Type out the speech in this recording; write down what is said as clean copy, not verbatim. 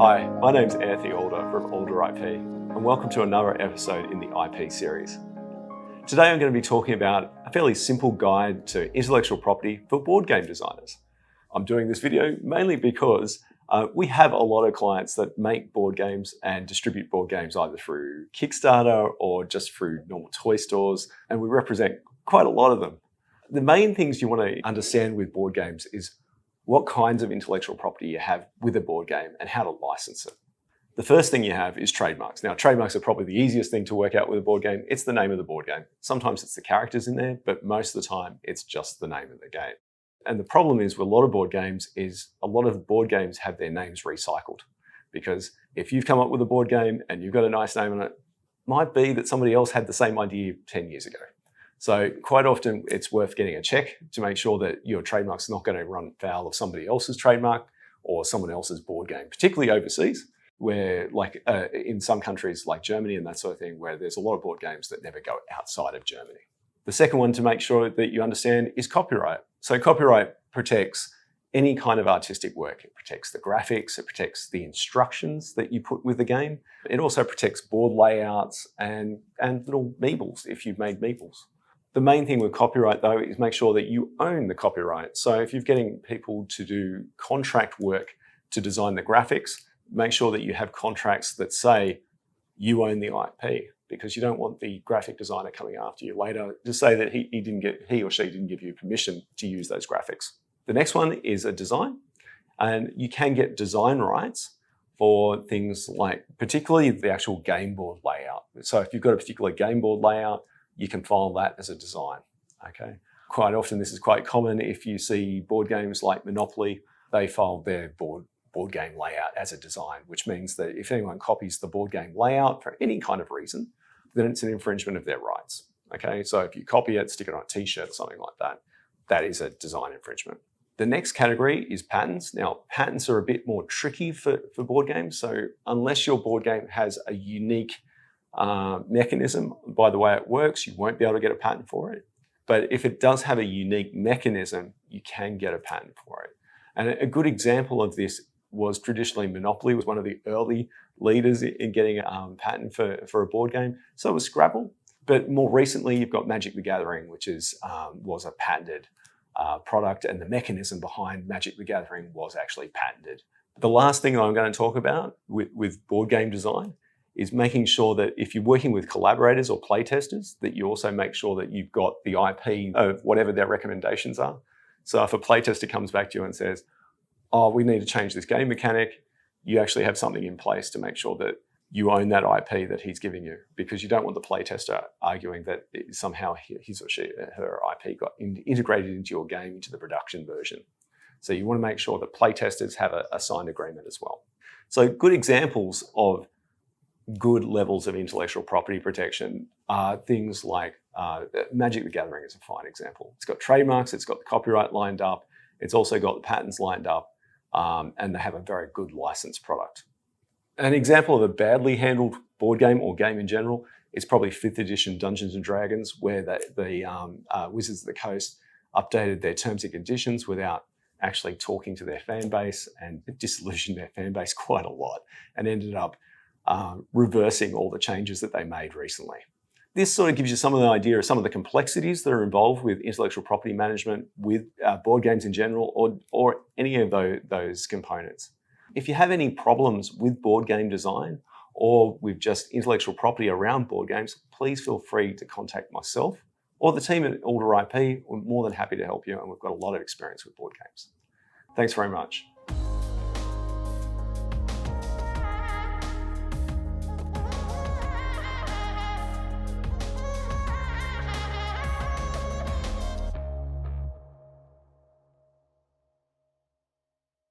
Hi, my name's Anthony Alder from Alder IP, and welcome to another episode in the IP series. Today I'm going to be talking about a fairly simple guide to intellectual property for board game designers. I'm doing this video mainly because we have a lot of clients that make board games and distribute board games either through Kickstarter or just through normal toy stores, and we represent quite a lot of them. The main things you want to understand with board games is what kinds of intellectual property you have with a board game and how to license it. The first thing you have is trademarks. Now, trademarks are probably the easiest thing to work out with a board game. It's the name of the board game. Sometimes it's the characters in there, but most of the time it's just the name of the game. And the problem is with a lot of board games is a lot of board games have their names recycled. Because if you've come up with a board game and you've got a nice name on it, might be that somebody else had the same idea 10 years ago. So quite often it's worth getting a check to make sure that your trademark's not going to run foul of somebody else's trademark or someone else's board game, particularly overseas, where like in some countries like Germany and that sort of thing, where there's a lot of board games that never go outside of Germany. The second one to make sure that you understand is copyright. So copyright protects any kind of artistic work. It protects the graphics, it protects the instructions that you put with the game. It also protects board layouts and little meeples if you've made meeples. The main thing with copyright, though, is make sure that you own the copyright. So if you're getting people to do contract work to design the graphics, make sure that you have contracts that say you own the IP, because you don't want the graphic designer coming after you later to say that he or she didn't give you permission to use those graphics. The next one is a design, and you can get design rights for things like particularly the actual game board layout. So if you've got a particular game board layout, you can file that as a design, okay? Quite often this is quite common if you see board games like Monopoly, they file their board game layout as a design, which means that if anyone copies the board game layout for any kind of reason, then it's an infringement of their rights, okay? So if you copy it, stick it on a t-shirt or something like that, that is a design infringement. The next category is patents. Now, patents are a bit more tricky for board games. So unless your board game has a unique mechanism by the way it works, you won't be able to get a patent for it. But if it does have a unique mechanism, you can get a patent for it. And a good example of this was traditionally Monopoly was one of the early leaders in getting a patent for a board game. So was Scrabble. But more recently, you've got Magic the Gathering, which was a patented product, and the mechanism behind Magic the Gathering was actually patented. The last thing I'm going to talk about with board game design is making sure that if you're working with collaborators or playtesters, that you also make sure that you've got the IP of whatever their recommendations are. So if a playtester comes back to you and says, oh, we need to change this game mechanic, you actually have something in place to make sure that you own that IP that he's giving you, because you don't want the playtester arguing that somehow his or her IP got integrated into your game, into the production version. So you want to make sure that playtesters have a signed agreement as well. So good examples of good levels of intellectual property protection are things like Magic the Gathering is a fine example. It's got trademarks, it's got the copyright lined up, it's also got the patents lined up, and they have a very good licensed product. An example of a badly handled board game or game in general is probably 5th edition Dungeons & Dragons, where the Wizards of the Coast updated their terms and conditions without actually talking to their fan base and disillusioned their fan base quite a lot, and ended up reversing all the changes that they made recently. This sort of gives you some of the idea of some of the complexities that are involved with intellectual property management with board games in general, or any of those components. If you have any problems with board game design or with just intellectual property around board games, please feel free to contact myself or the team at Alder IP. We're more than happy to help you, and we've got a lot of experience with board games. Thanks very much.